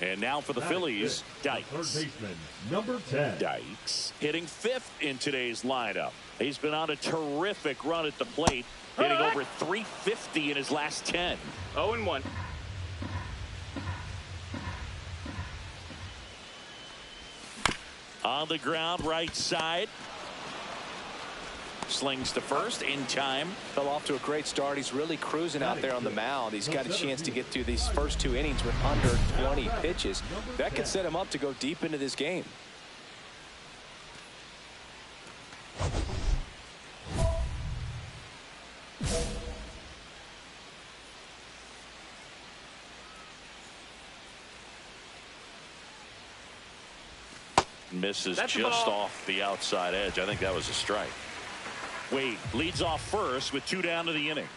And now for the Phillies, Dykes. Third baseman, number 10. Dykes hitting 5th in today's lineup. He's been on a terrific run at the plate, hitting over 350 in his last 10. 0-1. On the ground, right side. Slings to first in time. Fell off to a great start. He's really cruising out there on the mound. He's got a chance to get through these first 2 innings with under 20 pitches. That could set him up to go deep into this game. Misses just off the outside edge. I think that was a strike. Wade leads off first with 2 down to the inning.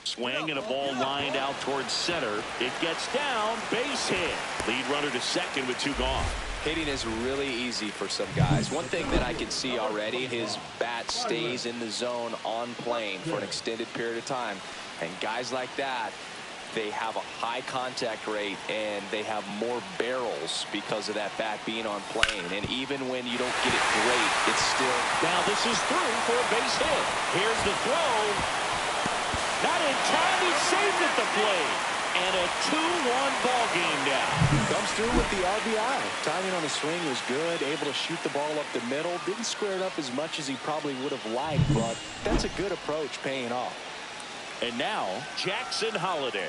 Swing and a ball lined out towards center. It gets down, base hit. Lead runner to second with 2 gone. Hitting is really easy for some guys. One thing that I can see already, his bat stays in the zone on plane for an extended period of time. And guys like that, they have a high contact rate and they have more barrels because of that bat being on plane. And even when you don't get it great, it's still. Now this is through for a base hit. Here's the throw. Not in time. He's saved at the plate. And a 2-1 ball game now. Comes through with the RBI. Timing on the swing was good. Able to shoot the ball up the middle. Didn't square it up as much as he probably would have liked, but that's a good approach paying off. And now Jackson Holliday.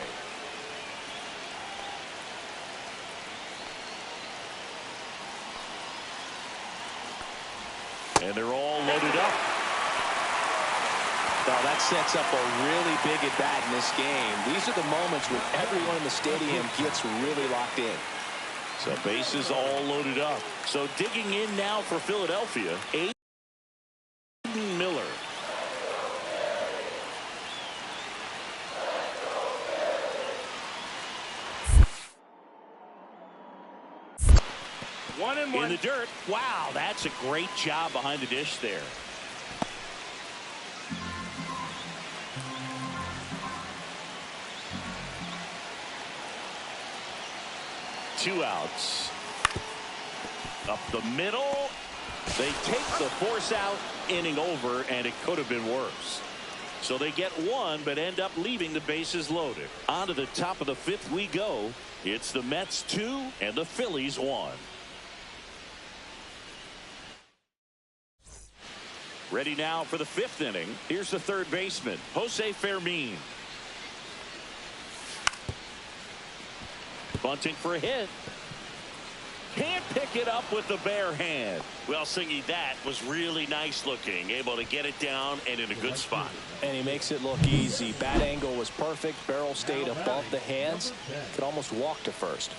And they're all loaded up. Well, that sets up a really big at bat in this game. These are the moments when everyone in the stadium gets really locked in. So bases all loaded up. So digging in now for Philadelphia, Aiden Miller. In the dirt. Wow, that's a great job behind the dish there. Two outs. Up the middle. They take the force out, inning over, and it could have been worse. So they get 1, but end up leaving the bases loaded. On to the top of the 5th we go. It's the Mets 2 and the Phillies 1. Ready now for the 5th inning. Here's the third baseman, Jose Fermin. Bunting for a hit. Can't pick it up with the bare hand. Well, Singy, that was really nice looking. Able to get it down and in a good spot. And he makes it look easy. Bat angle was perfect. Barrel stayed above the hands. Could almost walk to first.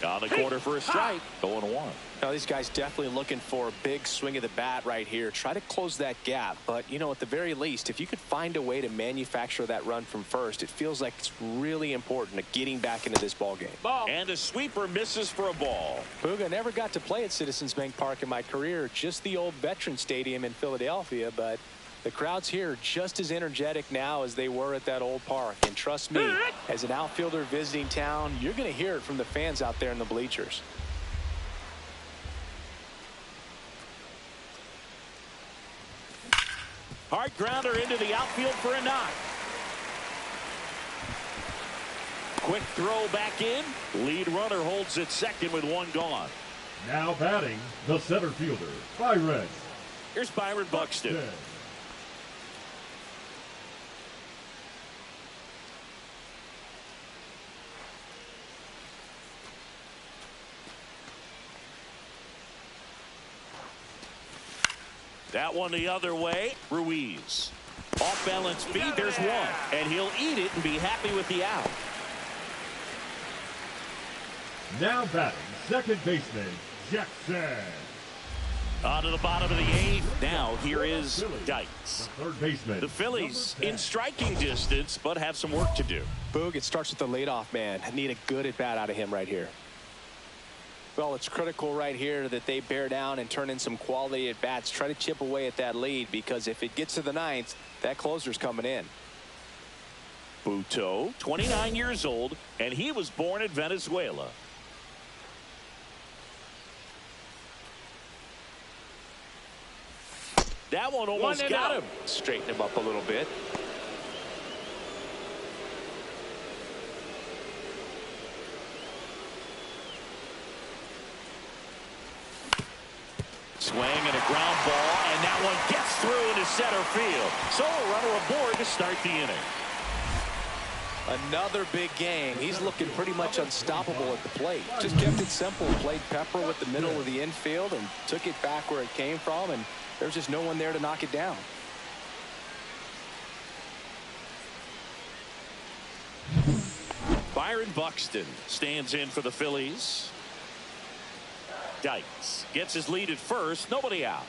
On the corner for a strike. 0-1. Now these guys definitely looking for a big swing of the bat right here. Try to close that gap. But, you know, at the very least, if you could find a way to manufacture that run from first, it feels like it's really important to getting back into this ball game. And a sweeper misses for a ball. Booga, never got to play at Citizens Bank Park in my career. Just the old Veterans Stadium in Philadelphia. But the crowds here are just as energetic now as they were at that old park. And trust me, as an outfielder visiting town, you're going to hear it from the fans out there in the bleachers. Hard grounder into the outfield for a knock. Quick throw back in. Lead runner holds at second with 1 gone. Now batting, the center fielder, Byron. Here's Byron Buxton. That one the other way. Ruiz. Off balance feed. There's 1. And he'll eat it and be happy with the out. Now batting, second baseman, Jackson. On to the bottom of the 8th. Now here is Dykes. Third baseman. The Phillies in striking distance, but have some work to do. Boog, it starts with the leadoff man. Need a good at bat out of him right here. Well, it's critical right here that they bear down and turn in some quality at bats. Try to chip away at that lead, because if it gets to the ninth, that closer's coming in. Buto, 29 years old, and he was born in Venezuela. That one almost got him. Straighten him up a little bit. Swing and a ground ball, and that one gets through into center field. So a runner aboard to start the inning. Another big game. He's looking pretty much unstoppable at the plate. Just kept it simple. Played pepper with the middle of the infield and took it back where it came from, and there's just no one there to knock it down. Byron Buxton stands in for the Phillies. Dykes gets his lead at first. Nobody out.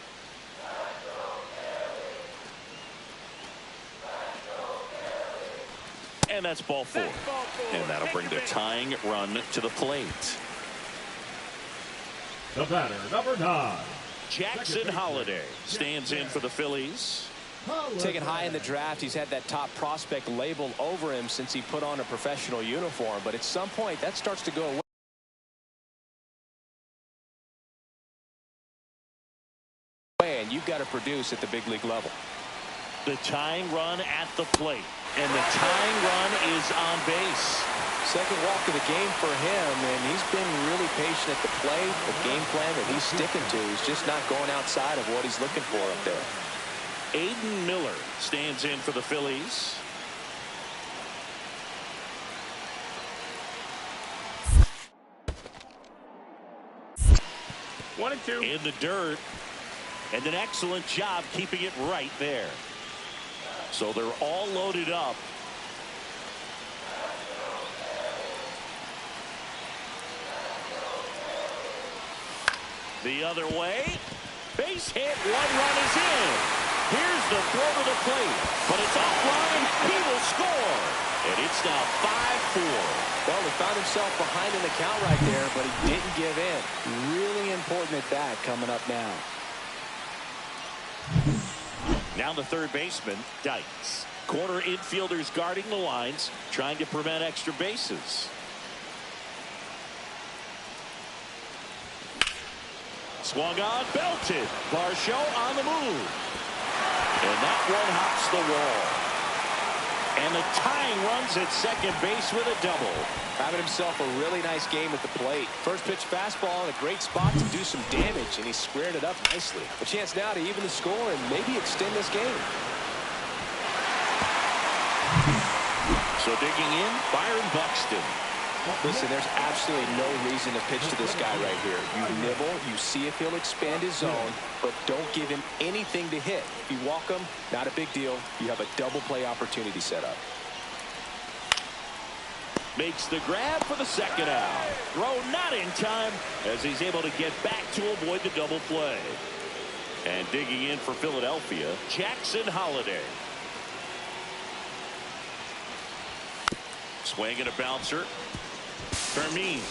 And that's ball four. And that'll bring the tying run to the plate. The batter, number 9. Jackson Holliday stands in for the Phillies. Taken high in the draft, he's had that top prospect label over him since he put on a professional uniform. But at some point, that starts to go away. And you've got to produce at the big league level. The tying run at the plate. And the tying run is on base. Second walk of the game for him, and he's been really patient at the plate. The game plan that he's sticking to is just not going outside of what he's looking for up there. Aiden Miller stands in for the Phillies. One and two. In the dirt. And an excellent job keeping it right there. So they're all loaded up. The other way. Base hit. One run is in. Here's the throw to the plate. But it's offline. He will score. And it's now 5-4. Well, he found himself behind in the count right there, but he didn't give in. Really important at bat coming up now. Now the third baseman, Dykes. Corner infielders guarding the lines, trying to prevent extra bases. Swung on, belted. Varsho on the move. And that one hops the wall. And the tying runs at second base with a double. Having himself a really nice game at the plate. First pitch fastball in a great spot to do some damage, and he squared it up nicely. A chance now to even the score and maybe extend this game. So digging in, Byron Buxton. Listen, there's absolutely no reason to pitch to this guy right here. You nibble, you see if he'll expand his zone, but don't give him anything to hit. If you walk him, not a big deal. You have a double play opportunity set up. Makes the grab for the second out. Throw not in time as he's able to get back to avoid the double play. And digging in for Philadelphia, Jackson Holliday. Swing and a bouncer. Fermin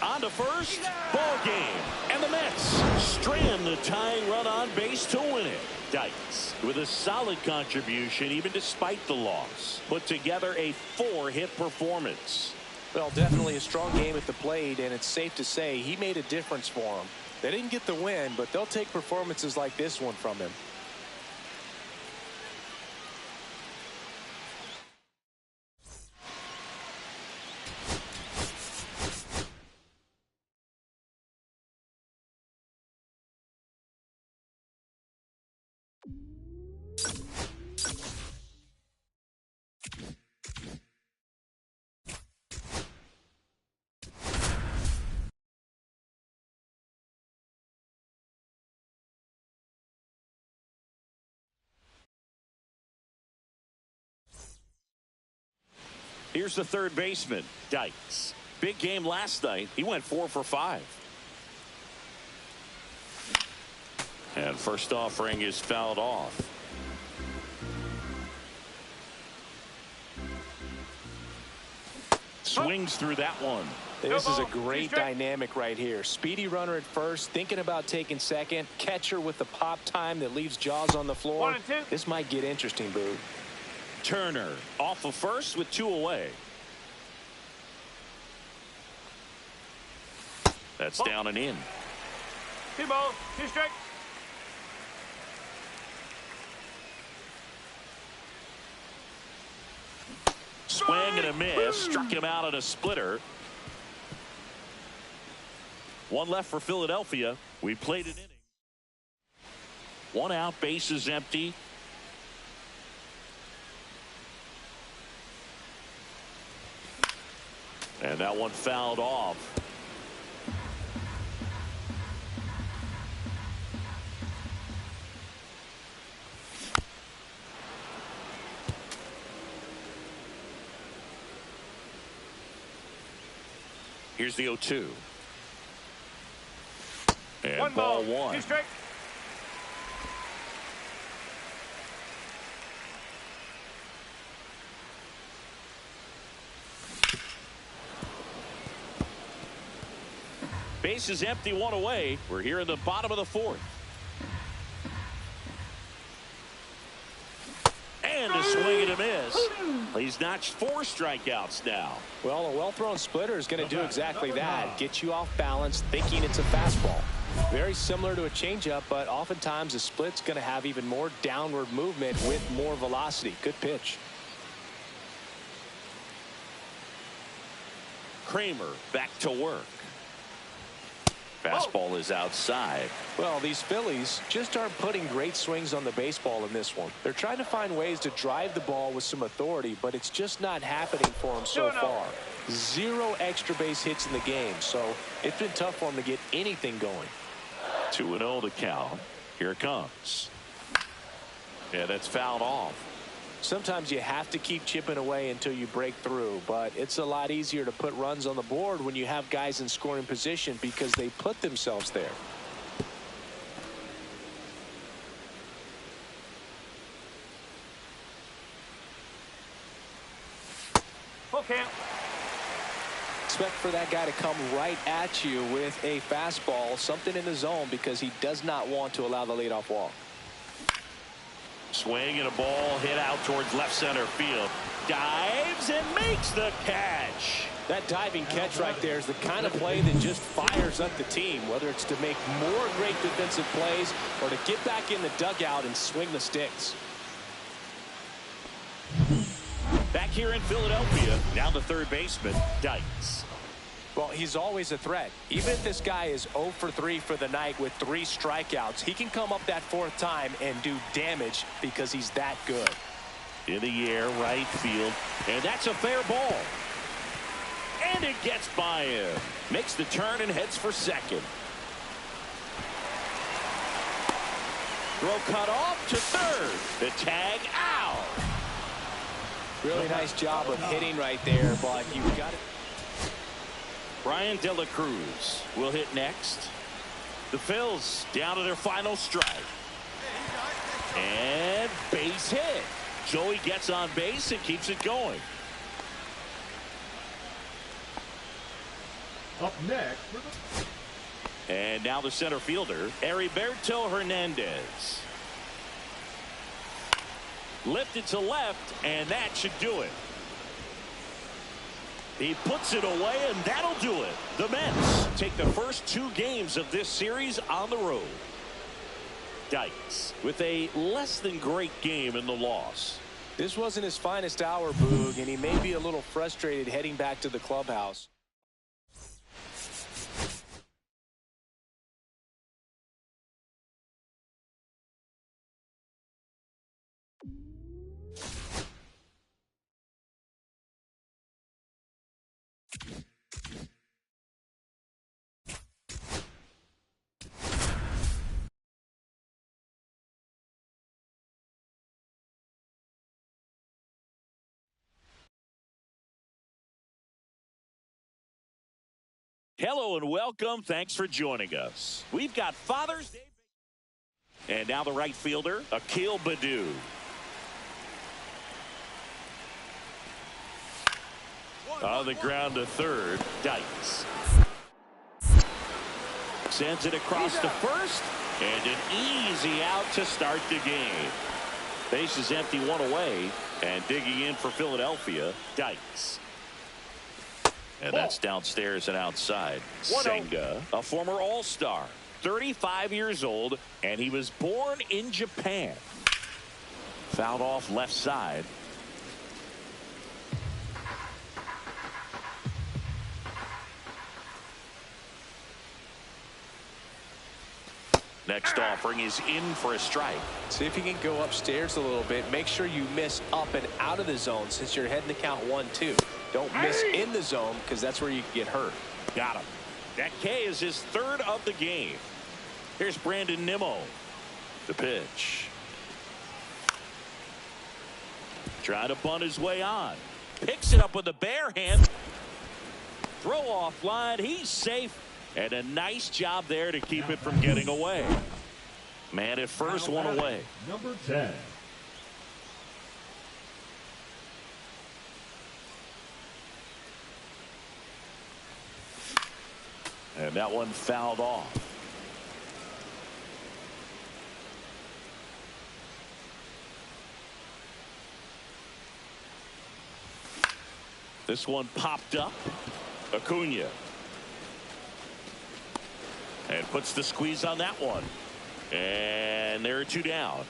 on to first. Ball game. And the Mets strand the tying run on base to win it. Dykes with a solid contribution even despite the loss. Put together a 4-hit performance. Well, definitely a strong game at the plate, and it's safe to say he made a difference for them. They didn't get the win, but they'll take performances like this one from him. Here's the third baseman, Dykes. Big game last night. He went 4 for 5. And first offering is fouled off. Swings through that one. This is a great dynamic right here. Speedy runner at first, thinking about taking second. Catcher with the pop time that leaves Jaws on the floor. This might get interesting, Boog. Turner off of first with 2 away. That's down and in. 2 balls, 2 strikes. Swing and a miss. Struck him out at a splitter. 1 left for Philadelphia. We played an inning. 1 out, bases empty. And that one fouled off. Here's the 0-2. And 1 ball ball, 1. 2 strikes. Base is empty, 1 away. We're here in the bottom of the 4th. And a swing and a miss. He's notched 4 strikeouts now. Well, a well-thrown splitter is going to do exactly that. Get you off balance, thinking it's a fastball. Very similar to a changeup, but oftentimes a split's going to have even more downward movement with more velocity. Good pitch. Kramer back to work. Fastball is outside. Well, these Phillies just aren't putting great swings on the baseball in this one. They're trying to find ways to drive the ball with some authority, but it's just not happening for them so far. 0 extra base hits in the game, so it's been tough for them to get anything going. 2-0 the count. Here it comes. Yeah, that's fouled off. Sometimes you have to keep chipping away until you break through, but it's a lot easier to put runs on the board when you have guys in scoring position because they put themselves there. Full count. Expect for that guy to come right at you with a fastball, something in the zone, because he does not want to allow the leadoff walk. Swing and a ball hit out towards left center field. Dives and makes the catch. That diving catch right there is the kind of play that just fires up the team, whether it's to make more great defensive plays or to get back in the dugout and swing the sticks. Back here in Philadelphia, now the third baseman, Dykes. Well, he's always a threat. Even if this guy is 0 for 3 for the night with 3 strikeouts, he can come up that 4th time and do damage because he's that good. In the air, right field, and that's a fair ball. And it gets by him. Makes the turn and heads for second. Throw cut off to third. The tag out. Really nice job of hitting right there, but you've got it. Brian De La Cruz will hit next. The Phils down to their final strike. And base hit. Joey gets on base and keeps it going. Up next. And now the center fielder, Heriberto Hernandez. Lifted to left, and that should do it. He puts it away, and that'll do it. The Mets take the first 2 games of this series on the road. Dykes with a less than great game in the loss. This wasn't his finest hour, Boog, and he may be a little frustrated heading back to the clubhouse. Hello and welcome. Thanks for joining us. We've got Father's Day. And now the right fielder, Akil Baddoo. On the ground to third. Dykes sends it across to first, and an easy out to start the game. Bases empty, one away, and digging in for Philadelphia, Dykes. And that's downstairs and outside. Senga, a former All-Star, 35 years old, and he was born in Japan. Fouled off left side. Next offering is in for a strike. See if you can go upstairs a little bit. Make sure you miss up and out of the zone since you're heading to count 1-2. Don't miss in the zone because that's where you can get hurt. Got him. That K is his third of the game. Here's Brandon Nimmo. The pitch. Trying to bunt his way on. Picks it up with the bare hand. Throw off line. He's safe. And a nice job there to keep it from getting away. Man at first, one away. Number 10. And that one fouled off. This one popped up. Acuna. And puts the squeeze on that one. And there are two down.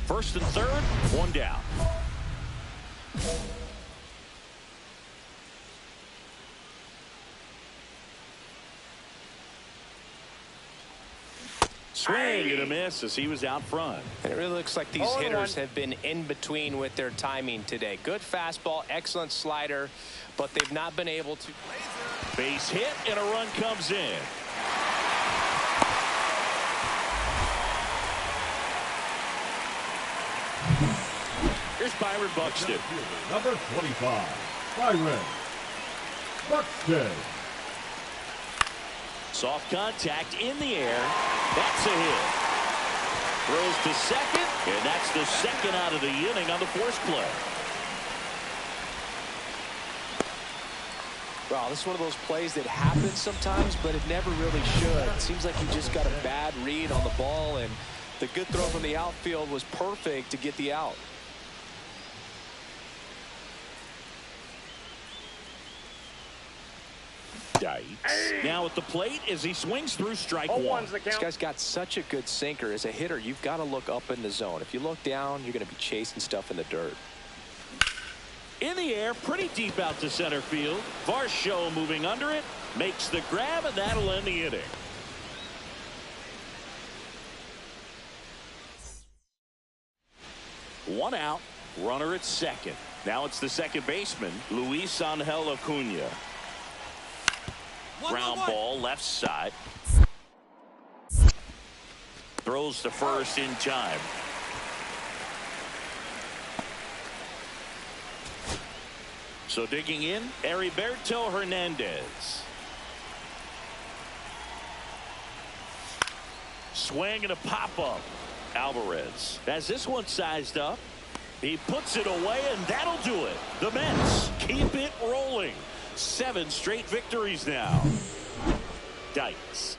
First and third, one down. Swing and a miss as he was out front. And it really looks like these hitters have been in between with their timing today. Good fastball, excellent slider, but they've not been able to. Base hit and a run comes in. Here's Byron Buxton. Number 25, Byron Buxton. Soft contact in the air. That's a hit. Throws to second, and that's the second out of the inning on the force play. Wow, this is one of those plays that happens sometimes, but it never really should. It seems like he just got a bad read on the ball, and the good throw from the outfield was perfect to get the out. Dykes now at the plate as he swings through strike one. This guy's got such a good sinker. As a hitter, you've got to look up in the zone. If you look down, you're going to be chasing stuff in the dirt. In the air, pretty deep out to center field. Varsho moving under it, makes the grab, and that'll end the inning. One out, runner at second. Now it's the second baseman, Luis Angel Acuna. Ground ball left side. Throws to first in time. So digging in, Heriberto Hernandez. Swing and a pop-up. Alvarez has this one sized up. He puts it away, and that'll do it. The Mets keep it rolling. 7 straight victories now. Dykes.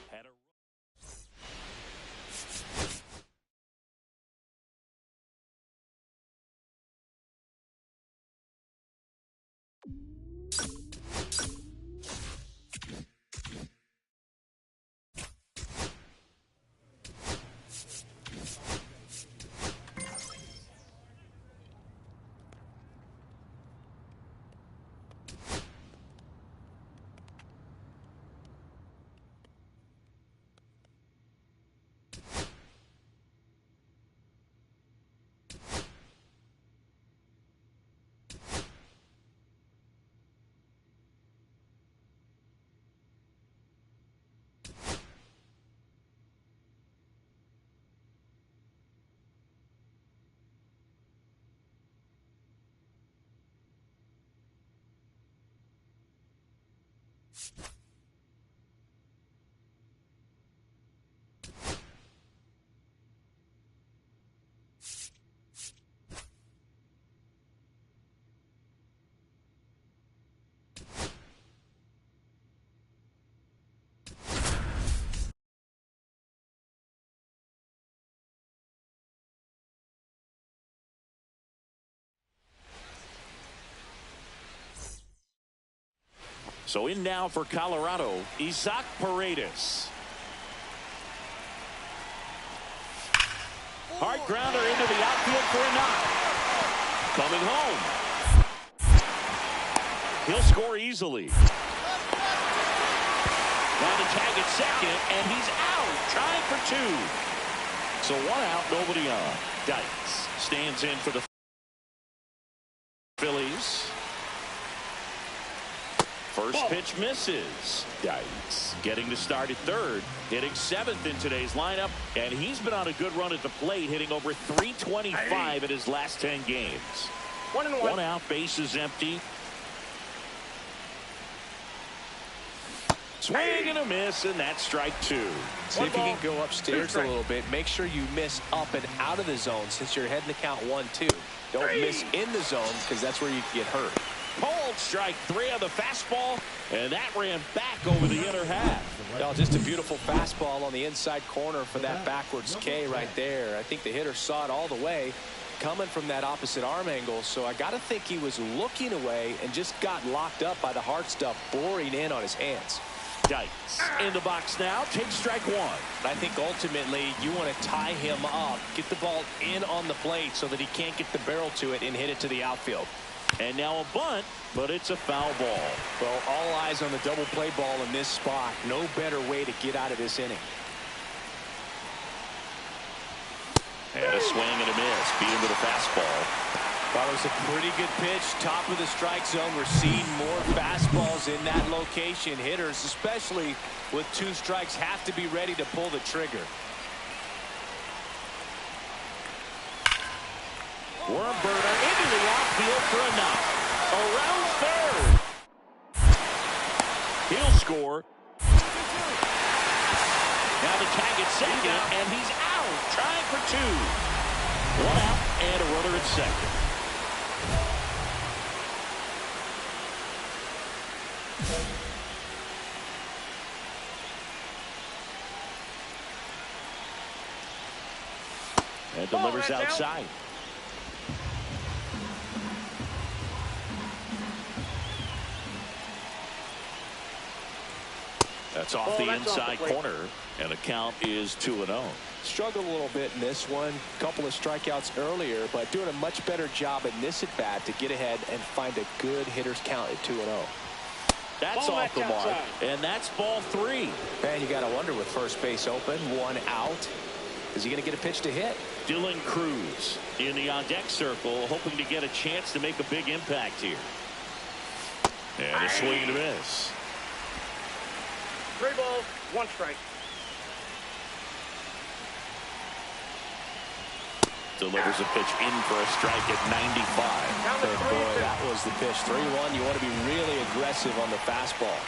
So in now for Colorado, Isaac Paredes. Hard grounder into the outfield for a knock. Coming home. He'll score easily. Now the tag at second, and he's out, trying for two. So one out, nobody on. Dykes stands in for the Phillies. First pitch misses. Dykes getting to start at third, hitting seventh in today's lineup, and he's been on a good run at the plate, hitting over 325 in his last 10 games. 1-1. One out, bases empty. Swing and a miss, and that's strike two. See if you can go upstairs a little bit. Make sure you miss up and out of the zone since you're heading to count 1-2. Don't miss in the zone because that's where you get hurt. Cold strike three on the fastball, and that ran back over the inner half. Well, just a beautiful fastball on the inside corner for that backwards K right there. I think the hitter saw it all the way coming from that opposite arm angle, so I got to think he was looking away and just got locked up by the hard stuff boring in on his hands. Dykes in the box now, takes strike one. I think ultimately you want to tie him up, get the ball in on the plate so that he can't get the barrel to it and hit it to the outfield. And now a bunt, but it's a foul ball. Well, all eyes on the double play ball in this spot. No better way to get out of this inning. And a swing and a miss, beat him with a fastball. That was a pretty good pitch, top of the strike zone. We're seeing more fastballs in that location. Hitters, especially with two strikes, have to be ready to pull the trigger. Worm burner into the outfield for a knock. Around third. He'll score. Now the tag at second, and he's out, trying for two. One out and a runner at second. And delivers outside. That's off the inside corner, and the count is 2-0. Struggled a little bit in this one. Couple of strikeouts earlier, but doing a much better job in this at bat to get ahead and find a good hitter's count at 2-0. That's off the mark, and that's ball three. And you got to wonder with first base open, one out, is he going to get a pitch to hit? Dylan Cruz in the on-deck circle, hoping to get a chance to make a big impact here. And a swing and a miss. 3 balls, 1 strike. Delivers a pitch in for a strike at 95. And boy, that was the pitch. 3-1. You want to be really aggressive on the fastball.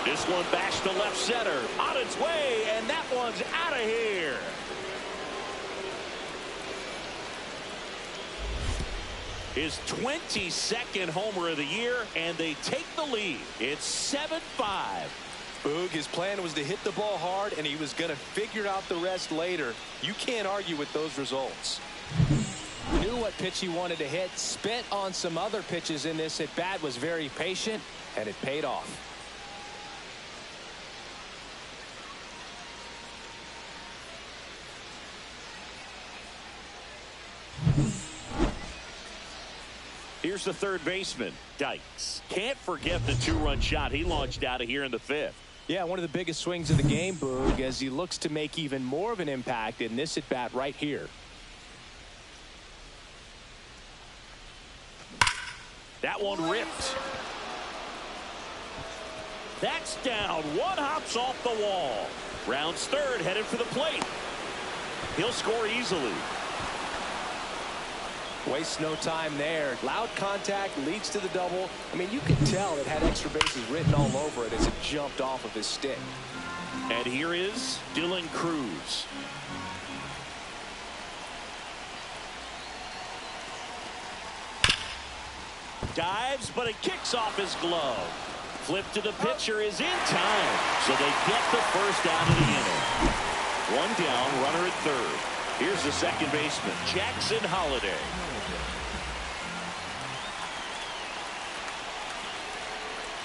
This one bashed to left center. On its way, and that one's out of here. His 22nd homer of the year, and they take the lead. It's 7-5. Boog, his plan was to hit the ball hard, and he was going to figure out the rest later. You can't argue with those results. Knew what pitch he wanted to hit, spent on some other pitches in this at bat, was very patient, and it paid off. Here's the third baseman, Dykes. Can't forget the 2-run shot he launched out of here in the 5th. Yeah, one of the biggest swings of the game, Boog, as he looks to make even more of an impact in this at-bat right here. That one ripped. That's down. One hops off the wall. Rounds third, headed for the plate. He'll score easily. Wastes no time there. Loud contact leads to the double. I mean, you can tell it had extra bases written all over it as it jumped off of his stick. And here is Dylan Cruz. Dives, but it kicks off his glove. Flip to the pitcher is in time, so they get the first out of the inning. One down, runner at third. Here's the second baseman, Jackson Holliday.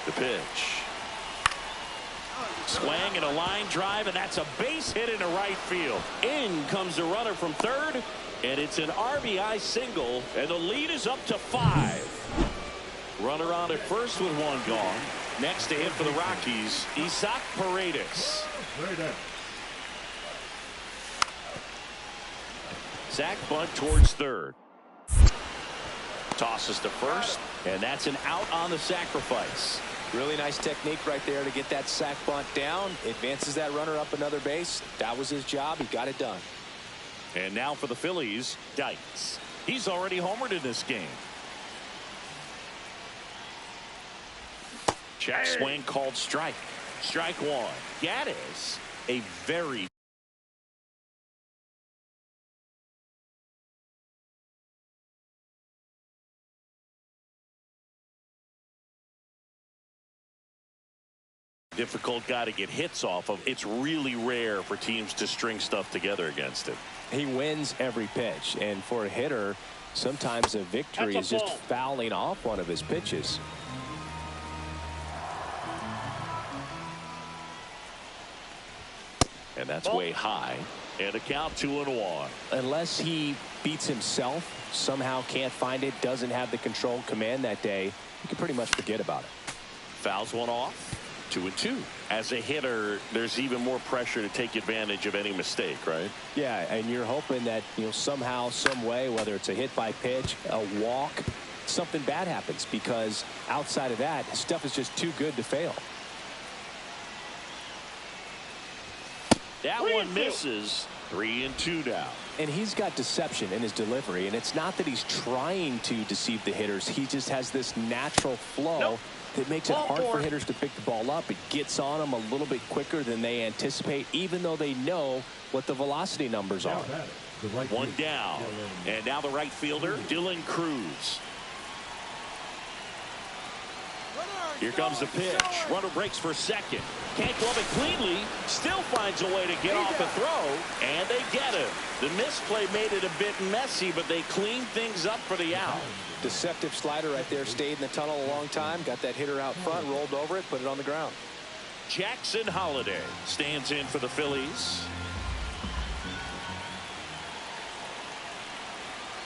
The pitch. Swing and a line drive, and that's a base hit into right field. In comes the runner from third, and it's an RBI single, and the lead is up to 5. Runner on at first with one gone. Next to hit for the Rockies, Isaac Paredes. Sack bunt towards third. Tosses to first, and that's an out on the sacrifice. Really nice technique right there to get that sack bunt down. Advances that runner up another base. That was his job. He got it done. And now for the Phillies, Dykes. He's already homered in this game. Check swing called strike. Strike one. Gaddis, a very difficult guy to get hits off of. It's really rare for teams to string stuff together against him. He wins every pitch, and for a hitter, sometimes a victory is just fouling off one of his pitches. And that's way high. And a count 2-1. Unless he beats himself, somehow can't find it, doesn't have the control command that day, you can pretty much forget about it. Fouls one off. 2-2. As a hitter, there's even more pressure to take advantage of any mistake, right? Yeah, and you're hoping that, somehow, some way, whether it's a hit by pitch, a walk, something bad happens, because outside of that, stuff is just too good to fail. That one misses. 3-2 now. And he's got deception in his delivery, and it's not that he's trying to deceive the hitters. He just has this natural flow that makes it hard for hitters to pick the ball up. It gets on them a little bit quicker than they anticipate, even though they know what the velocity numbers are. One down. And now the right fielder, Dylan Cruz. Here comes the pitch. Runner breaks for second. Can't glove it cleanly. Still finds a way to get off a throw. And they get him. The misplay made it a bit messy, but they cleaned things up for the out. Deceptive slider right there. Stayed in the tunnel a long time. Got that hitter out front. Rolled over it. Put it on the ground. Jackson Holliday stands in for the Phillies.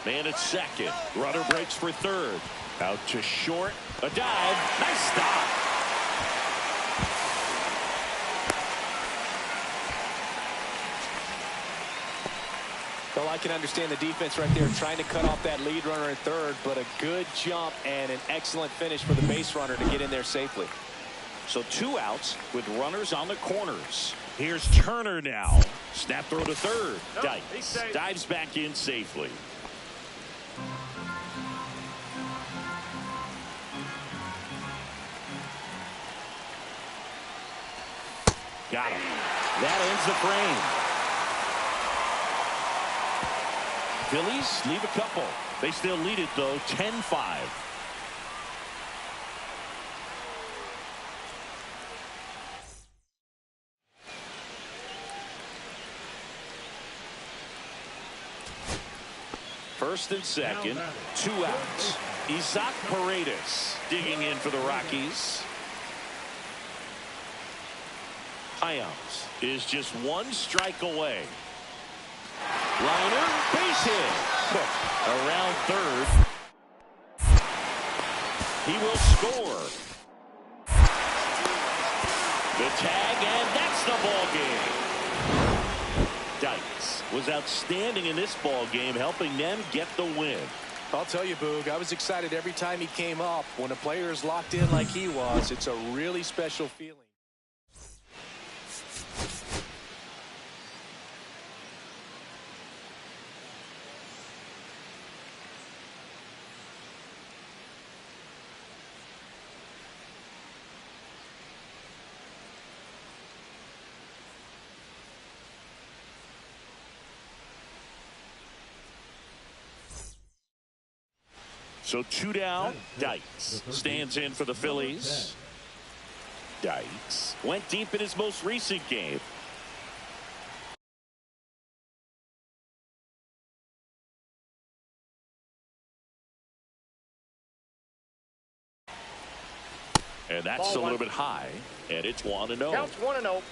Man at second. Runner breaks for third. Out to short. A dive. Nice stop. Well, I can understand the defense right there trying to cut off that lead runner at third, but a good jump and an excellent finish for the base runner to get in there safely. So 2 outs with runners on the corners. Here's Turner now. Snap throw to third. Dykes dives back in safely. Got him. That ends the frame. Phillies leave a couple. They still lead it, though, 10-5. First and second, 2 outs. Isaac Paredes digging in for the Rockies. Hyams is just 1 strike away. Liner, base hit. Cook around third. He will score. The tag, and that's the ball game. Dykes was outstanding in this ball game, helping them get the win. I'll tell you, Boog, I was excited every time he came up. When a player is locked in like he was, it's a really special feeling. So 2 down. Dykes stands in for the Phillies. Dykes went deep in his most recent game. And that's Ball a little one. bit high. And it's 1-0. Counts 1-0.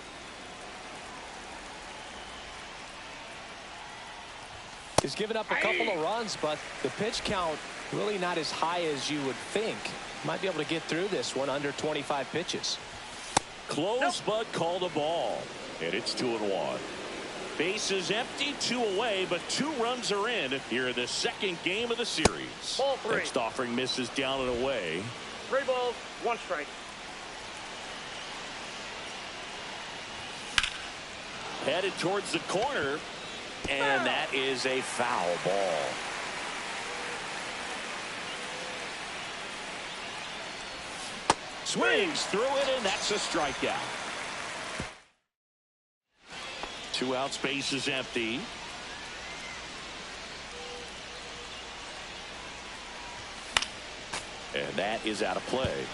He's given up a couple of runs, but the pitch count really not as high as you would think. Might be able to get through this one under 25 pitches. Close, but called a ball. And it's 2-1. Bases empty, 2 away, but 2 runs are in here in the second game of the series. Ball 3. Next offering misses down and away. 3 balls, 1 strike. Headed towards the corner, and that is a foul ball. Swings through it, and that's a strikeout. 2 outs, bases empty. And that is out of play.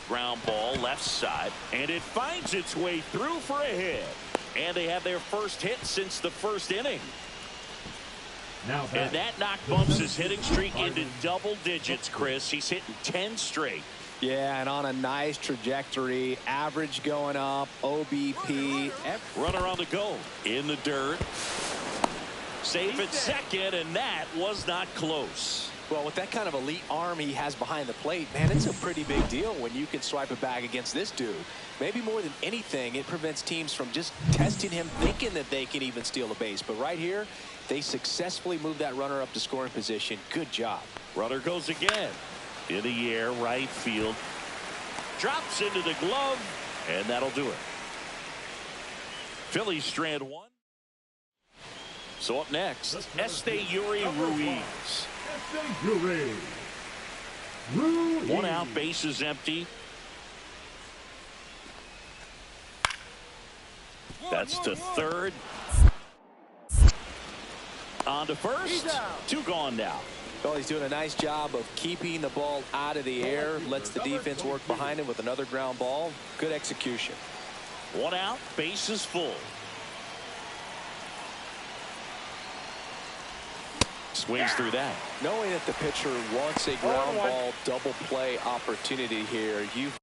Ground ball left side, and it finds its way through for a hit. And they have their first hit since the first inning. And that knock bumps his hitting streak into double digits, Chris. He's hitting 10 straight. Yeah, and on a nice trajectory. Average going up, OBP. Runner on the go in the dirt. Safe at second, and that was not close. Well, with that kind of elite arm he has behind the plate, man, it's a pretty big deal when you can swipe a bag against this dude. Maybe more than anything, it prevents teams from just testing him, thinking that they can even steal a base. But right here, they successfully moved that runner up to scoring position. Good job. Runner goes again. In the air, right field. Drops into the glove, and that'll do it. Phillies strand 1. So up next, Esteury Ruiz. 1 out, bases empty. That's to third. On to first. 2 gone now. Well, he's doing a nice job of keeping the ball out of the air. Lets the defense work behind him with another ground ball. Good execution. 1 out, bases full. Swings through that. Knowing that the pitcher wants a ground ball double play opportunity here, you've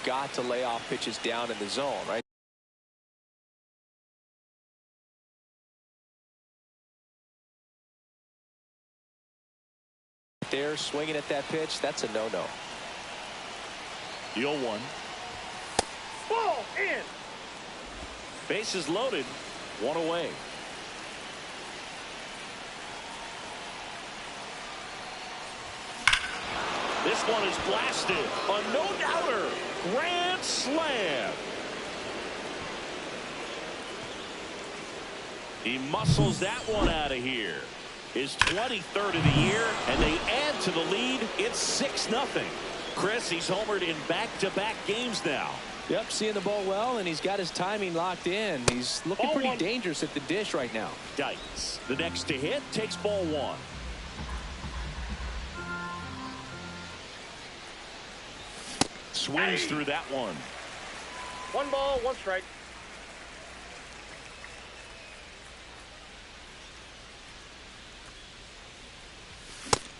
got to lay off pitches down in the zone, right? There, swinging at that pitch, that's a no-no. The 0-1. Ball in. Bases loaded. 1 away. This one is blasted. A no-doubter. Grand slam. He muscles that one out of here. His 23rd of the year, and they add to the lead. It's 6-0. Chris, he's homered in back-to-back games now. Yep, seeing the ball well, and he's got his timing locked in. He's looking pretty dangerous at the dish right now. Dykes, the next to hit, takes ball 1. Swings through that one. 1 ball, 1 strike.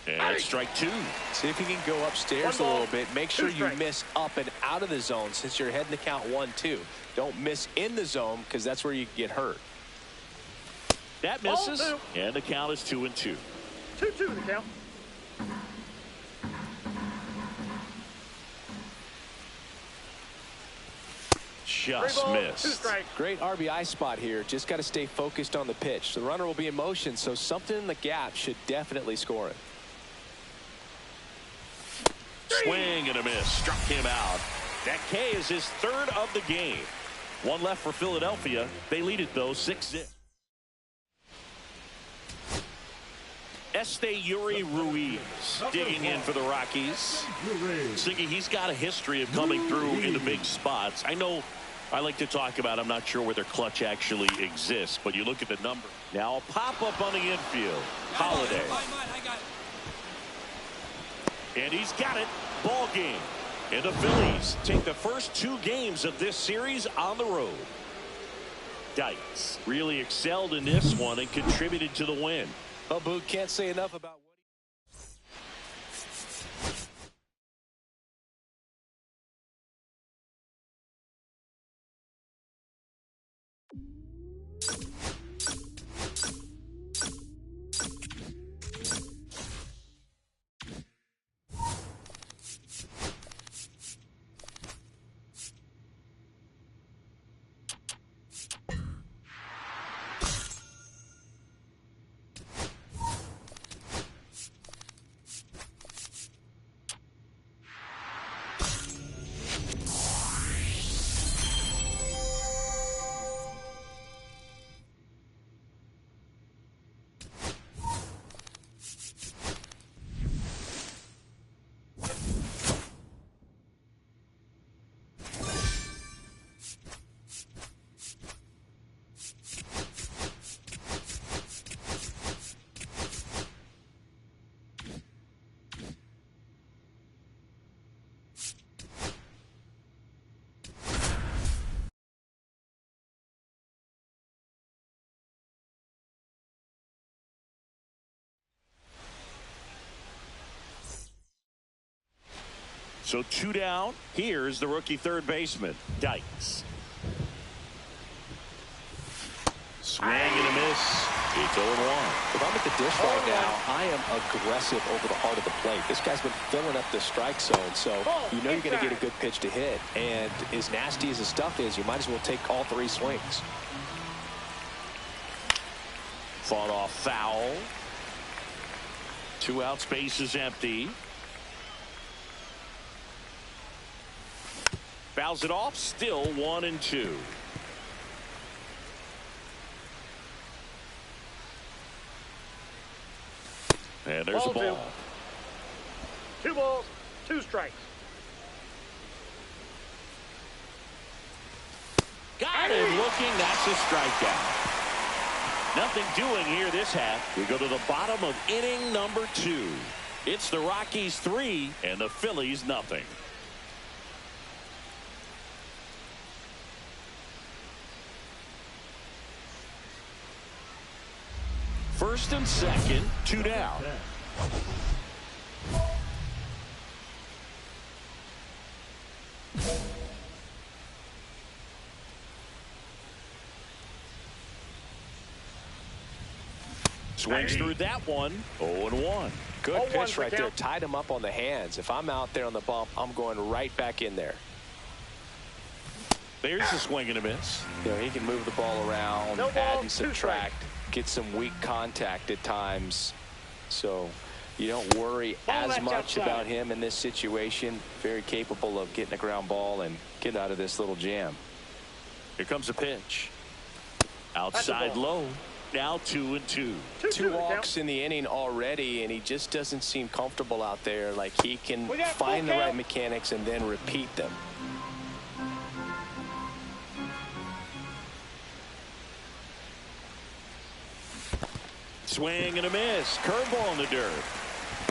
And strike 2. See if you can go upstairs a little bit. Make sure you miss up and out of the zone since you're heading to count 1-2. Don't miss in the zone because that's where you get hurt. That misses, and the count is 2-2. 2-2 the count. Just missed. Great RBI spot here. Just got to stay focused on the pitch. The runner will be in motion, so something in the gap should definitely score it. Swing and a miss. Struck him out. That K is his third of the game. One left for Philadelphia. They lead it, though, 6-0. Yuri Ruiz digging in for the Rockies. Siggy, he's got a history of coming through in the big spots. I know I like to talk about, I'm not sure where their clutch actually exists, but you look at the number. Now a pop-up on the infield. Holiday. And he's got it. Ball game. And the Phillies take the first 2 games of this series on the road. Dykes really excelled in this one and contributed to the win. Well, Boog, can't say enough about what So 2 down. Here's the rookie third baseman, Dykes. Swing and a miss. It's 0-1. If I'm at the dish right now, I am aggressive over the heart of the plate. This guy's been filling up the strike zone, so you know you're going to get a good pitch to hit. And as nasty as the stuff is, you might as well take all 3 swings. Fought off foul. 2 outs, base is empty. Fouls it off, still 1-2. And there's a ball. 2 balls, 2 strikes. Got him looking. That's a strikeout. Nothing doing here this half. We go to the bottom of inning number 2. It's the Rockies 3 and the Phillies nothing. First and second, 2 down. Swings through that one. 0-1. Good pitch right there. Tied him up on the hands. If I'm out there on the bump, I'm going right back in there. There's a swing and a miss. You know, he can move the ball around, add and subtract, get some weak contact at times. So you don't worry as much about him in this situation. Very capable of getting a ground ball and get out of this little jam. Here comes a pitch. Outside low. Now 2-2. 2 walks in the inning already, and he just doesn't seem comfortable out there. Like he can find the right mechanics and then repeat them. Swing and a miss. Curveball in the dirt.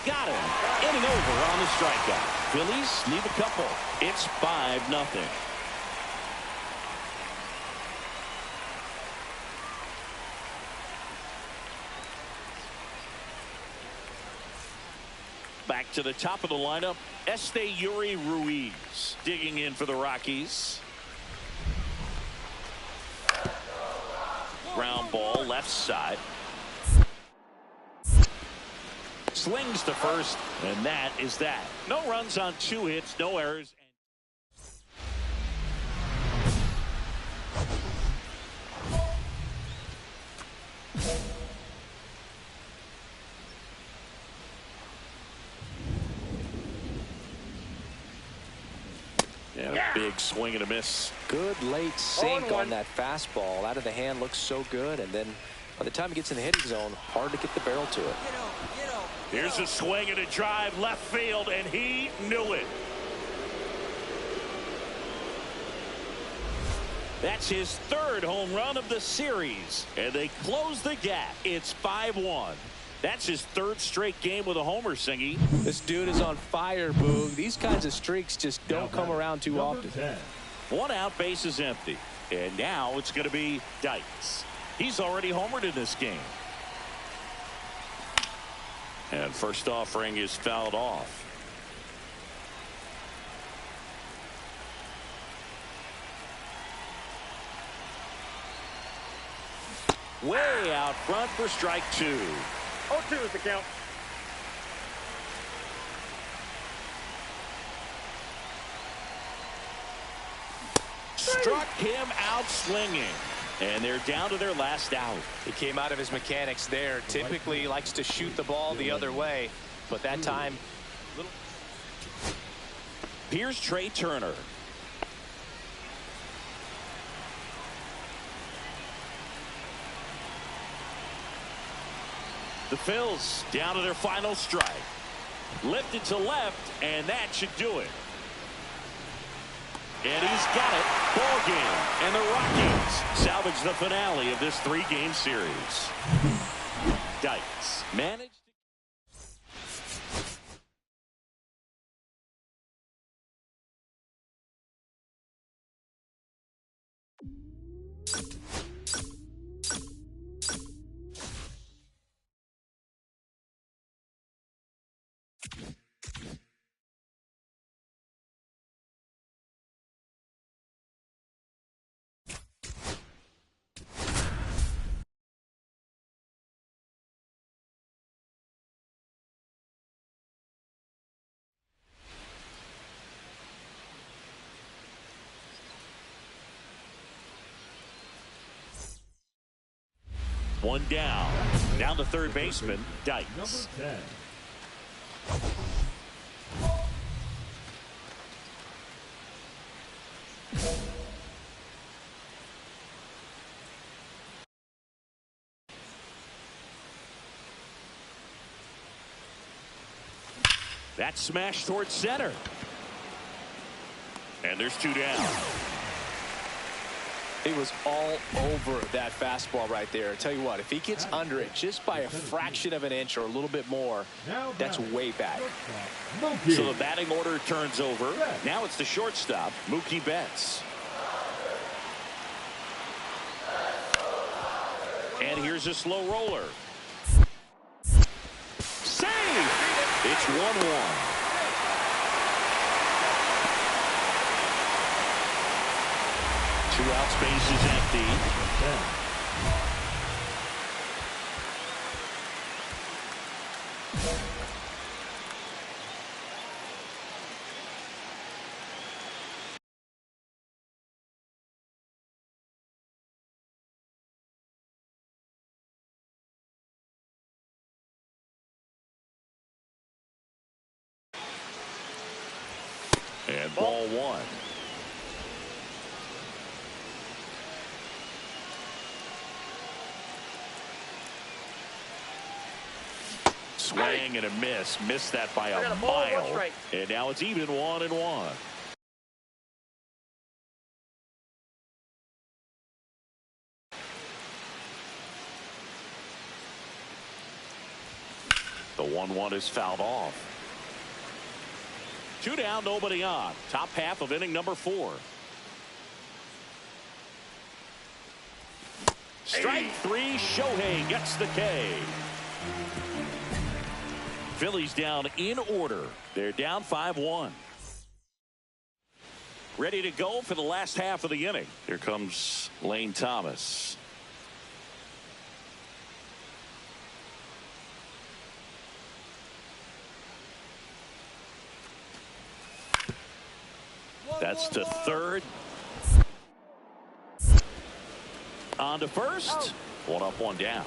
Got him. Inning over on the strikeout. Phillies need a couple. It's 5-0. Back to the top of the lineup, Yuri Ruiz digging in for the Rockies. Ground ball left side. Slings to first, and that is that. No runs on 2 hits, no errors. And a big swing and a miss. Good late sink on that fastball. Out of the hand, looks so good. And then by the time he gets in the hitting zone, hard to get the barrel to it. Here's a swing and a drive left field, and he knew it. That's his third home run of the series, and they close the gap. It's 5-1. That's his third straight game with a homer, Singy. This dude is on fire, Boog. These kinds of streaks just don't come around too often. 10. 1 out, base is empty. And now it's going to be Dykes. He's already homered in this game. And first offering is fouled off. Way out front for strike 2. 0-2 is the count. Struck him out swinging. And they're down to their last out. He came out of his mechanics there. Typically he likes to shoot the ball the other way, but that time Here's Trey Turner. The Phils down to their final strike. Lifted to left, and that should do it. And he's got it. Ball game. And the Rockies salvage the finale of this 3-game series. Dykes managed. One down. Down to third baseman, Dykes. Number 10. That smash towards center. And there's 2 down. he was all over that fastball right there. I tell you what, if he gets under it just by a fraction of an inch or a little bit more, that's way back. So the batting order turns over. Now it's the shortstop, Mookie Betts. And here's a slow roller. Save! It's 1-1. Two out, space is empty. And ball one. Swing and a miss. Missed that by a mile. And now it's even 1-1. The 1-1 is fouled off. 2 down, nobody on. Top half of inning number 4. Strike 3, Shohei gets the K. Phillies down in order. They're down 5-1. Ready to go for the last half of the inning. Here comes Lane Thomas. That's to third. On to first. 1 up, 1 down.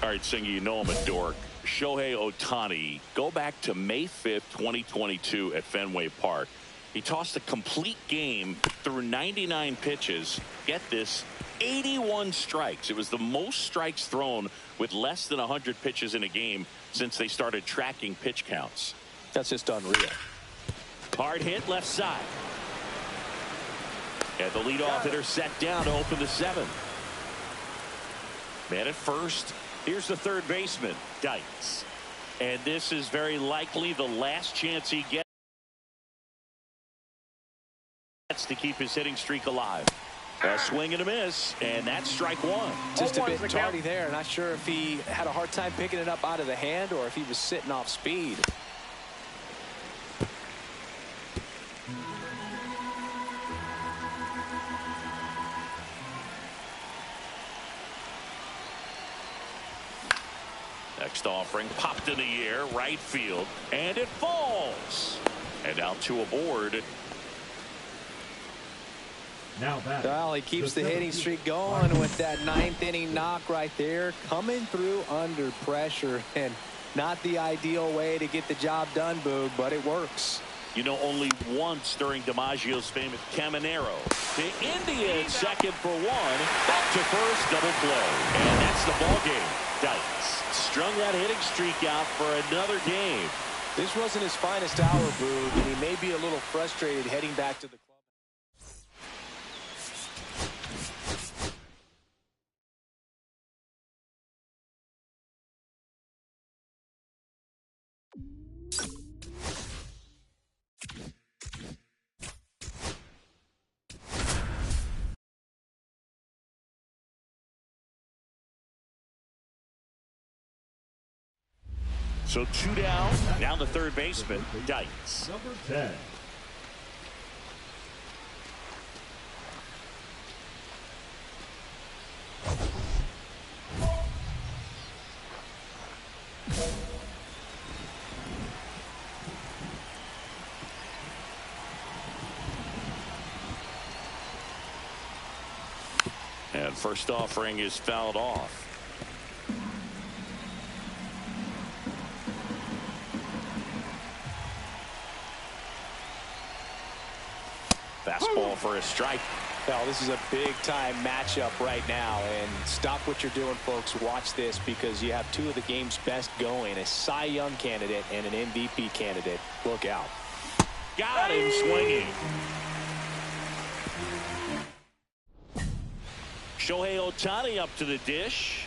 All right, Singer, you know I'm a dork. Shohei Ohtani, go back to May 5th, 2022 at Fenway Park. He tossed a complete game through 99 pitches. Get this, 81 strikes. It was the most strikes thrown with less than 100 pitches in a game since they started tracking pitch counts. That's just unreal. Hard hit left side. And the leadoff hitter set down to open the 7th. Man at first. Here's the third baseman, Dykes. And this is very likely the last chance he gets to keep his hitting streak alive. A swing and a miss, and that's strike one. Just a bit tardy there. Not sure if he had a hard time picking it up out of the hand or if he was sitting off speed. Next offering popped in the air, right field, and it falls. And now 2 aboard. Now back. Well, he keeps the hitting streak going with that 9th inning knock right there, coming through under pressure, and not the ideal way to get the job done, Boog, but it works. You know, only once during DiMaggio's famous Caminero to India at second for 1, back to first, double play, and that's the ball game. Dykes strung that hitting streak out for another game. This wasn't his finest hour, Boog, and he may be a little frustrated heading back to the club. So 2 down. Now the third baseman, Dykes. Number 10. And first offering is fouled off. Fastball for a strike. Well, this is a big-time matchup right now, and stop what you're doing, folks. Watch this, because you have 2 of the game's best going, a Cy Young candidate and an MVP candidate. Look out. Got him swinging. Shohei Ohtani up to the dish.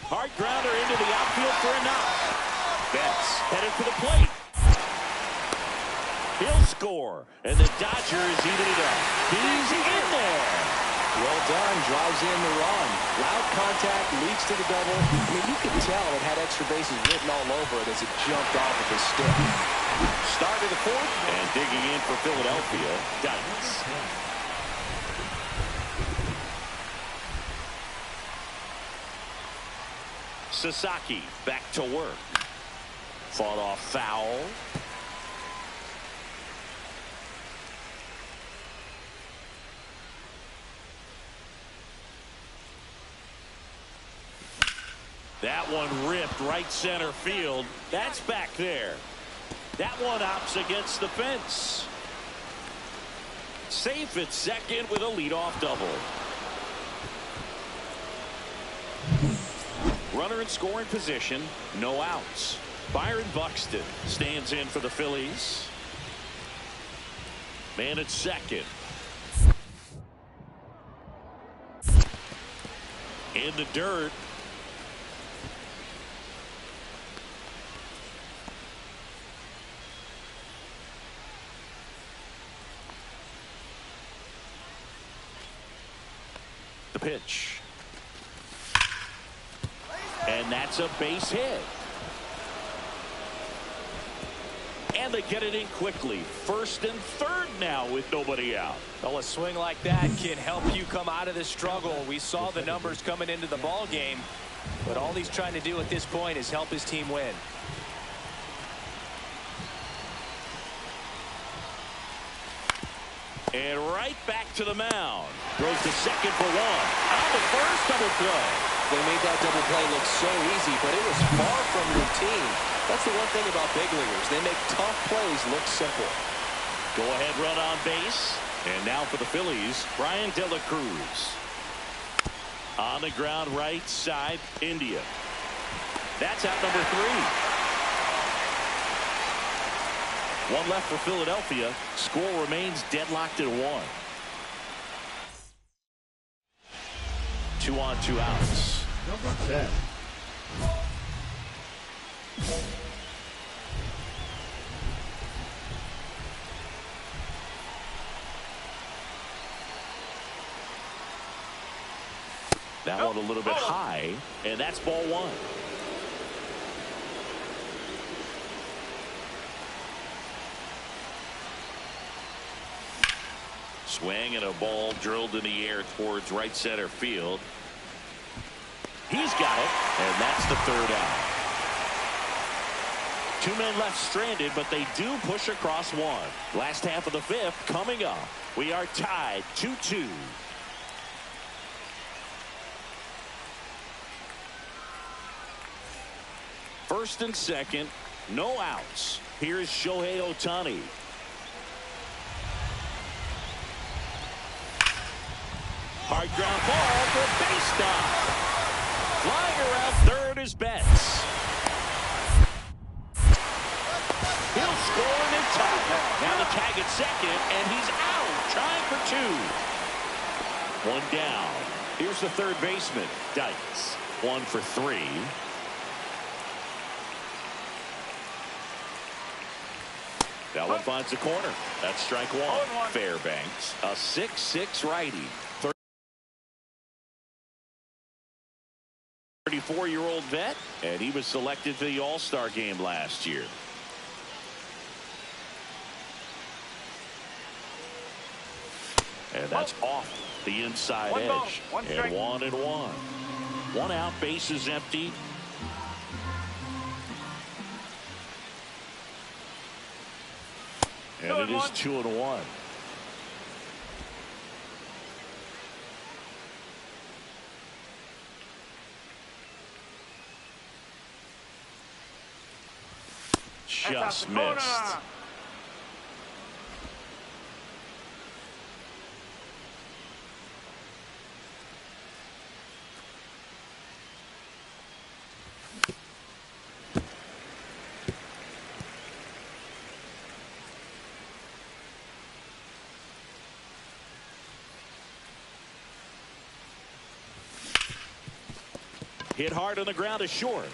Hard grounder into the outfield for a knock. Betts headed for the plate. He'll score, and the Dodgers even it up. He's in there. Well done. Drives in the run. Loud contact, leads to the double. I mean, you could tell it had extra bases written all over it as it jumped off of his stick. Start of the 4th, and digging in for Philadelphia, Dykes. Sasaki back to work. Fought off foul. That one ripped right center field. That's back there. That one opts against the fence. Safe at second with a leadoff double. Runner in scoring position, no outs. Byron Buxton stands in for the Phillies. Man at second. In the dirt. The pitch. And that's a base hit. And they get it in quickly. First and third now with nobody out. Well, a swing like that can help you come out of the struggle. We saw the numbers coming into the ball game, but all he's trying to do at this point is help his team win. And right back to the mound. Throws to second for one. On the first, double play. They made that double play look so easy, but it was far from routine. That's the one thing about big leaguers. They make tough plays look simple. Go ahead run on base. And now for the Phillies, Brian De La Cruz. On the ground right side, India. That's out number 3. One left for Philadelphia. Score remains deadlocked at 1. 2 on, 2 outs. Number 10. That one a little bit high, and that's ball 1. Swing and a ball drilled in the air towards right center field. He's got it, and that's the 3rd out. 2 men left stranded, but they do push across 1. Last half of the 5th coming up. We are tied 2-2. First and second, no outs. Here's Shohei Ohtani. Hard ground ball for a base stop. Flying around third is Betts. He'll score in time. Now the tag at second, and he's out. Trying for 2. 1 down. Here's the third baseman, Dykes. 1 for 3. That one finds the corner. That's strike 1. Fairbanks, a 6'6" righty. 34-year-old vet, and he was selected for the All-Star game last year. And that's off the inside edge. And 1-1. 1 out, base is empty. And it is 2-1. Just missed. Hit hard on the ground is short.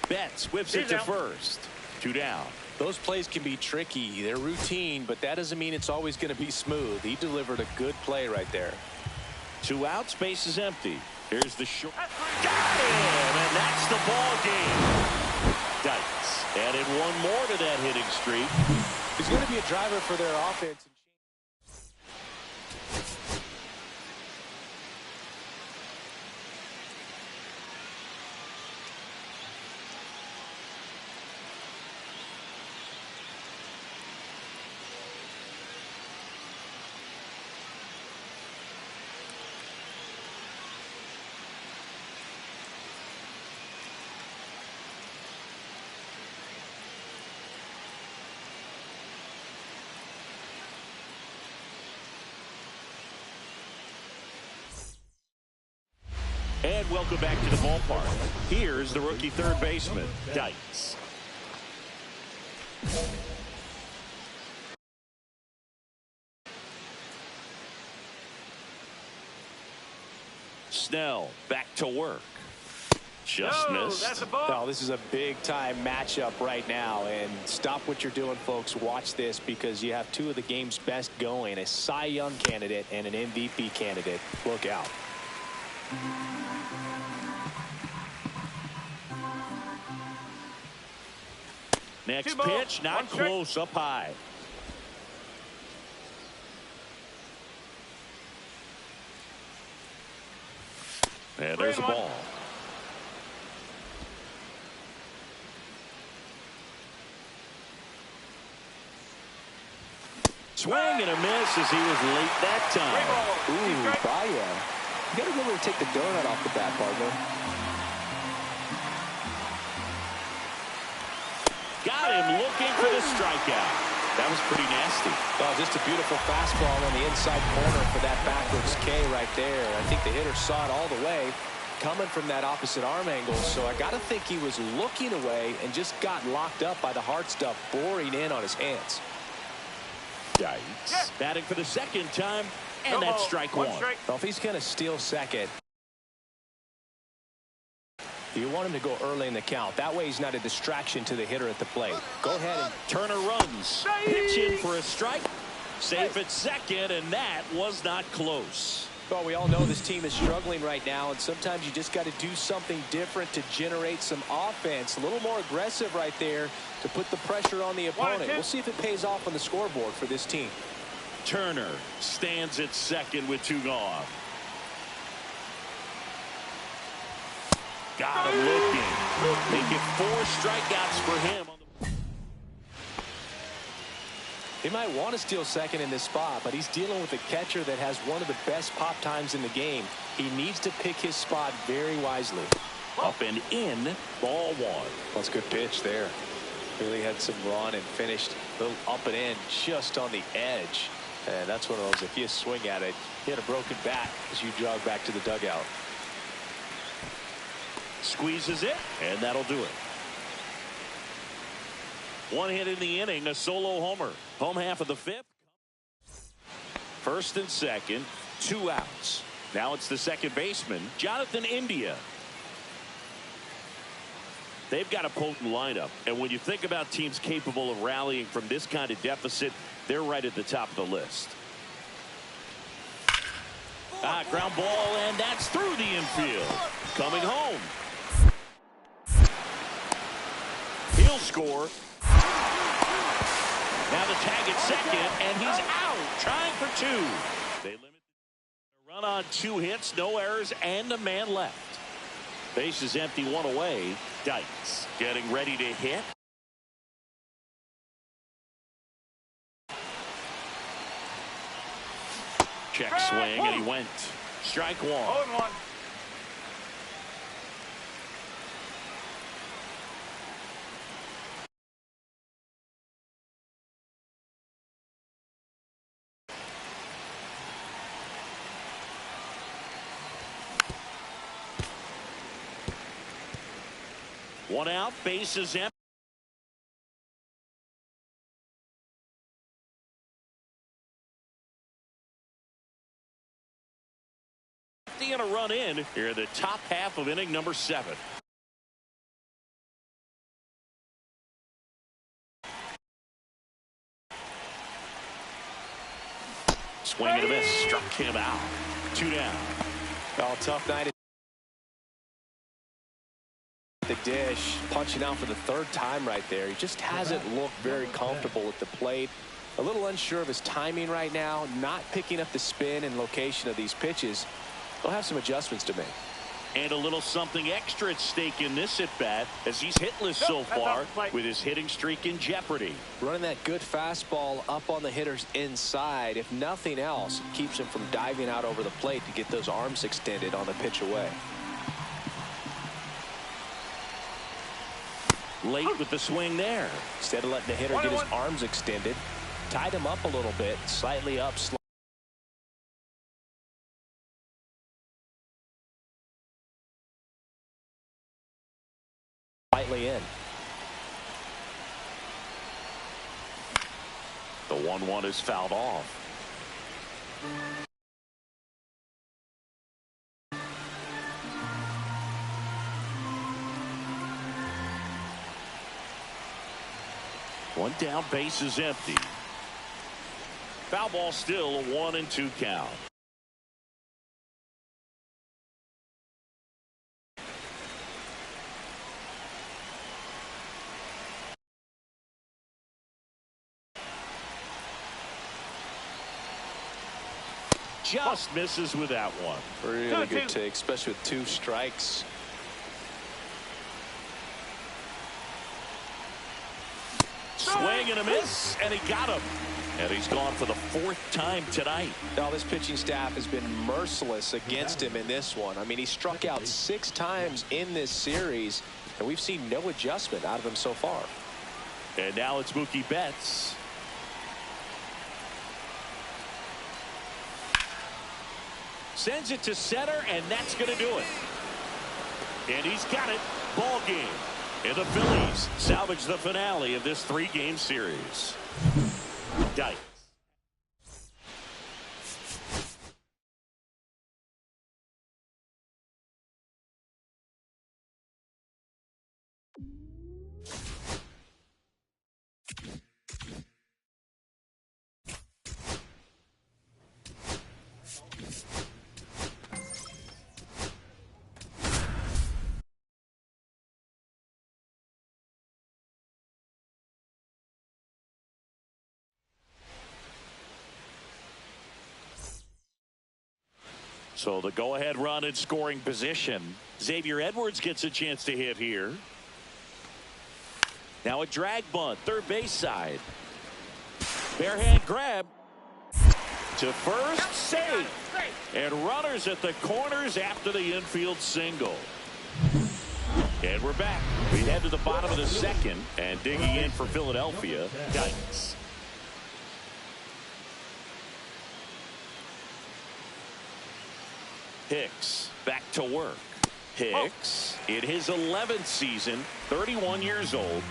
Betts whips it to first. 2 down. Those plays can be tricky. They're routine, but that doesn't mean it's always going to be smooth. He delivered a good play right there. 2 outs, base is empty. Here's the short. Got him, and that's the ball game. Dykes added 1 more to that hitting streak. He's going to be a driver for their offense. And welcome back to the ballpark. Here's the rookie third baseman, Dykes. Snell back to work. Just missed. Oh, this is a big-time matchup right now, and stop what you're doing, folks. Watch this, because you have 2 of the game's best going, a Cy Young candidate and an MVP candidate. Look out. Next pitch, not close, up high. And there's a ball. Swing and a miss as he was late that time. Ooh, Baya. You got to remember to take the donut off the bat, partner. Got him looking for the strikeout. That was pretty nasty. Oh, just a beautiful fastball on the inside corner for that backwards K right there. I think the hitter saw it all the way coming from that opposite arm angle. So I got to think he was looking away and just got locked up by the hard stuff boring in on his hands. Yikes. Batting for the second time, and that's strike one. Well, if he's going to steal second, you want him to go early in the count. That way he's not a distraction to the hitter at the plate. Go ahead and Turner runs. Pitch in for a strike. Safe at second, and that was not close. Well, we all know this team is struggling right now, and sometimes you just got to do something different to generate some offense. A little more aggressive right there to put the pressure on the opponent. We'll see if it pays off on the scoreboard for this team. Turner stands at second with 2 gone. Got him looking. Make it 4 strikeouts for him. He might want to steal second in this spot, but he's dealing with a catcher that has one of the best pop times in the game. He needs to pick his spot very wisely. Up and in, ball 1. That's a good pitch there. Really had some run and finished a little up and in just on the edge. And that's one of those, if you swing at it, you had a broken bat as you jog back to the dugout. Squeezes it, and that'll do it. 1 hit in the inning, a solo homer. Home half of the 5th. First and second, 2 outs. Now it's the second baseman, Jonathan India. They've got a potent lineup, and when you think about teams capable of rallying from this kind of deficit, they're right at the top of the list. Ground ball, and that's through the infield. Coming home. He'll score. Now the tag at second, and he's out, trying for 2. They limit a run on 2 hits, no errors, and a man left. Base is empty, 1 away. Dykes getting ready to hit. Check swing, and he went. Strike 1. 0-1. One out, base is empty. And a run in here in the top half of inning number 7. Swing and a miss, struck him out. 2 down. Oh, tough night at the dish, punching out for the 3rd time right there. He just hasn't looked very comfortable at the plate. A little unsure of his timing right now, not picking up the spin and location of these pitches. They'll have some adjustments to make. And a little something extra at stake in this at-bat as he's hitless so far with his hitting streak in jeopardy. Running that good fastball up on the hitter's inside, if nothing else, it keeps him from diving out over the plate to get those arms extended on the pitch away. Late with the swing there. Instead of letting the hitter get his arms extended, tied him up a little bit, slightly up, slightly in. The 1-1 is fouled off. One down, base is empty. Foul ball, still a 1-2 count. Just misses with that one. Really good take, especially with 2 strikes. Swing and a miss, and he got him. And he's gone for the 4th time tonight. Now, this pitching staff has been merciless against him in this one. I mean, he struck out 6 times in this series, and we've seen no adjustment out of him so far. And now it's Mookie Betts. Sends it to center, and that's going to do it. And he's got it. Ball game. And the Phillies salvage the finale of this 3-game series. Dice. So the go-ahead run in scoring position. Xavier Edwards gets a chance to hit here. Now a drag bunt, third base side. Bare hand grab to first, safe. And runners at the corners after the infield single. And we're back. We head to the bottom of the 2nd, and digging in for Philadelphia, Dykes. Hicks back to work. Hicks in his 11th season, 31 years old.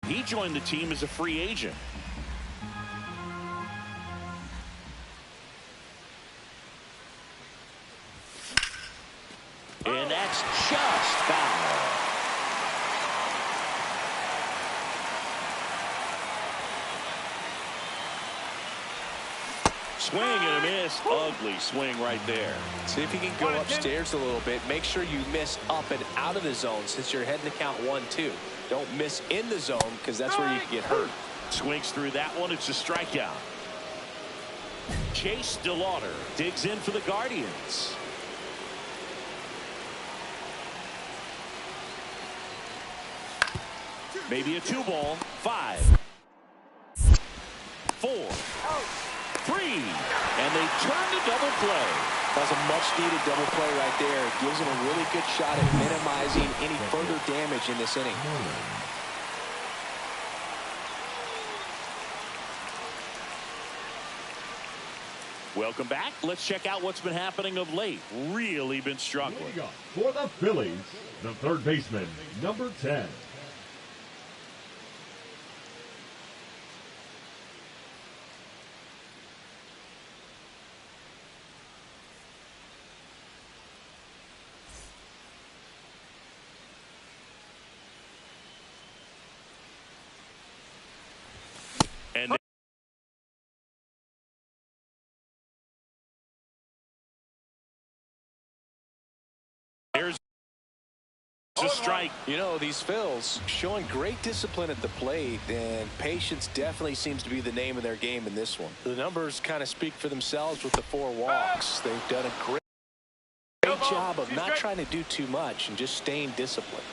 He joined the team as a free agent. And that's just foul. Swing and a miss. Ugly swing right there. See if you can go upstairs a little bit. Make sure you miss up and out of the zone since you're heading to count 1-2. Don't miss in the zone because that's where you can get hurt. Swings through that one. It's a strikeout. Chase DeLauder digs in for the Guardians. Maybe a 2-ball. 5, 4, 3, and they turn to double play. That's a much-needed double play right there. It gives him a really good shot at minimizing any further damage in this inning. Welcome back. Let's check out what's been happening of late. Really been struggling. For the Phillies, the third baseman, number 10. And there's a strike. You know, these Phils showing great discipline at the plate, and patience definitely seems to be the name of their game in this one. The numbers kind of speak for themselves with the 4 walks. They've done a great job of not trying to do too much and just staying disciplined.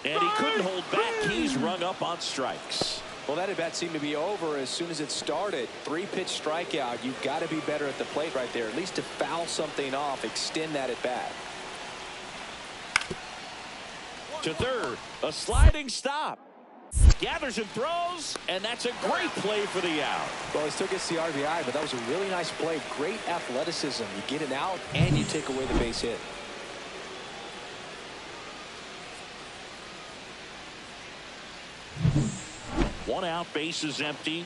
And he couldn't hold back. He's rung up on strikes. Well, that at-bat seemed to be over as soon as it started. 3-pitch strikeout. You've got to be better at the plate right there, at least to foul something off, extend that at-bat. To third, a sliding stop. Gathers and throws, and that's a great play for the out. Well, he still gets the RBI, but that was a really nice play. Great athleticism. You get it out, and you take away the base hit. One out, base is empty.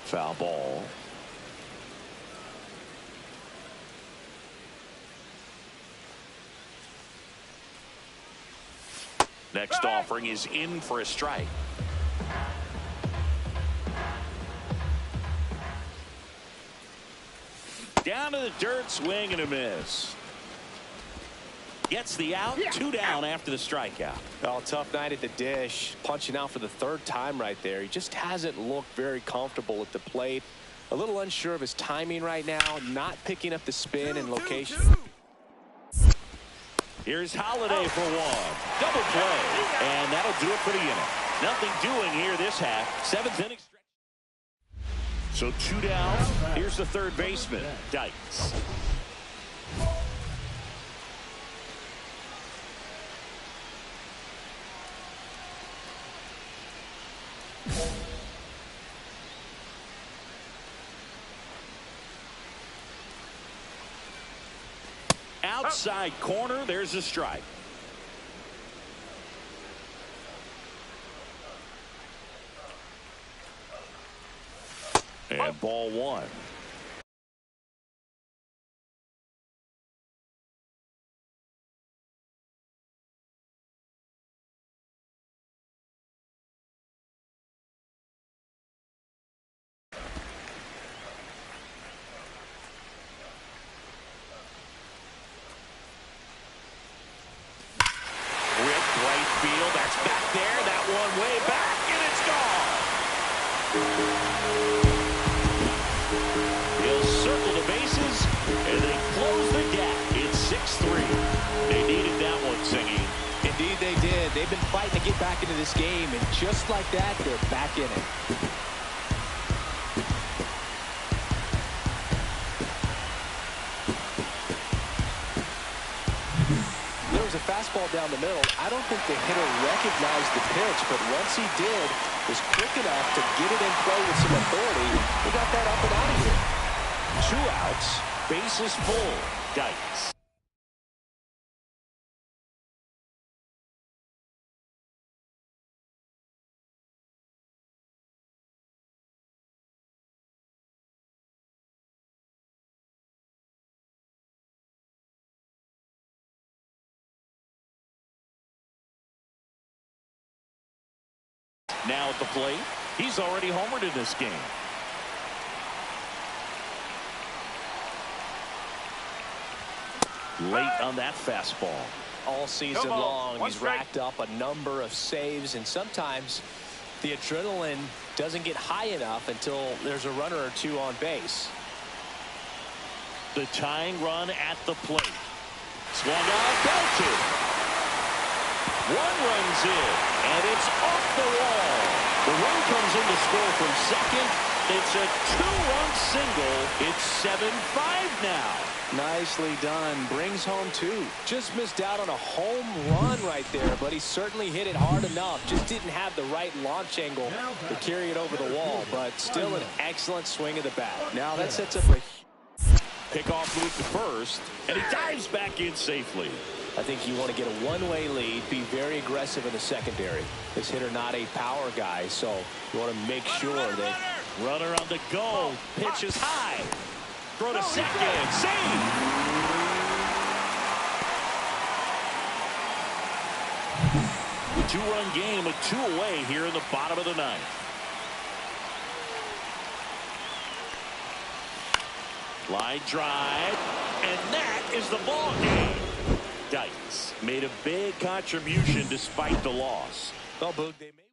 Foul ball. Next offering is in for a strike. Down to the dirt, swing and a miss. Gets the out, 2 down after the strikeout. Oh, tough night at the dish. Punching out for the 3rd time right there. He just hasn't looked very comfortable at the plate. A little unsure of his timing right now. Not picking up the spin and location. Here's Holiday for one. Double play. And that'll do it for the inning. Nothing doing here this half. 7th inning stretch. So 2 down. Here's the third baseman, Dykes. outside corner. There's a strike. And ball one. That's back there. That one way back, and it's gone. He'll circle the bases, and they close the gap. It's 6-3. They needed that one, Singy. Indeed they did. They've been fighting to get back into this game, and just like that, they're back in it. A fastball down the middle. I don't think the hitter recognized the pitch, but once he did, was quick enough to get it in play with some authority. He got that up and out of here. 2 outs, bases full. Dykes. Now at the plate, he's already homered in this game. Late on that fastball. All season long, he's racked up a number of saves, and sometimes the adrenaline doesn't get high enough until there's a runner or two on base. The tying run at the plate. Swung out, belted. One runs in, and it's off the wall. The run comes in to score from second. It's a 2-run single. It's 7-5 now. Nicely done. Brings home 2. Just missed out on a home run right there, but he certainly hit it hard enough. Just didn't have the right launch angle to carry it over the wall, but still an excellent swing of the bat. Now that sets up a pickoff move to first, and he dives back in safely. I think you want to get a one-way lead, be very aggressive in the secondary. This hitter not a power guy, so you want to make sure that runner on the go. Pitch is high. Throw to second. Save. Two-run game, a 2 away here in the bottom of the 9th. Line drive, and that is the ball game. Dykes made a big contribution despite the loss. Well, Boog, they made